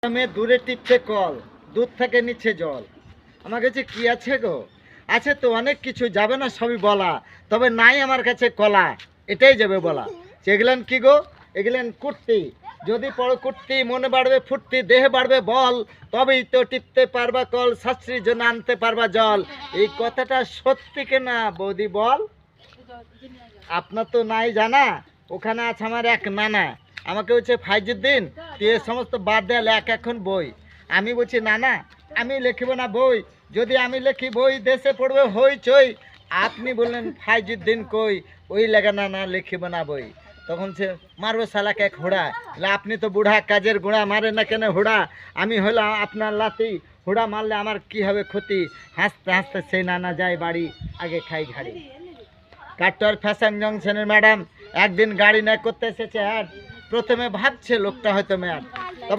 মেয়ে দূরে টিপছে কল, দূর থেকে নিচ্ছে জল। আমার কাছে কি আছে গো? আছে তো অনেক কিছু, যাবে না সবই বলা, তবে নাই আমার কাছে কলা, এটাই যাবে বলা। সেগুলেন কি গো? এগুলেন কুর্তি। যদি পড়ো কুর্তি, মনে বাড়বে ফুর্তি, দেহে বাড়বে বল, তবেই তো টিপতে পারবা কল, শাস্ত্রীর জন্য আনতে পারবা জল। এই কথাটা সত্যি কিনা বৌদি বল? আপনার তো নাই জানা। ওখানে আছে আমার এক নানা, আমাকে বলছে ফাইজুদ্দিন তুই এ সমস্ত বাদ দেয়াল এক এখন বই। আমি বলছি নানা আমি লিখিব না বই, যদি আমি লিখি বই দেশে পড়বে হইচই। আপনি বললেন ফাইজুদ্দিন কই, ওই লেগে নানা লিখিব না বই। তখন সে মারবো শালাকে এক হুড়া। আপনি তো বুড়া কাজের গোড়া, মারে না কেন হুড়া? আমি হলাম আপনার লাতি, হুড়া মারলে আমার কি হবে ক্ষতি? হাসতে হাসতে সেই নানা যায় বাড়ি, আগে খাই ঘাড়ি। কাটোয়ার ফ্যাশন জংশনের ম্যাডাম একদিন গাড়ি না করতে এসেছে, আর প্রথমে ভাবছে লোকটা হয়তো ম্যাড, তবে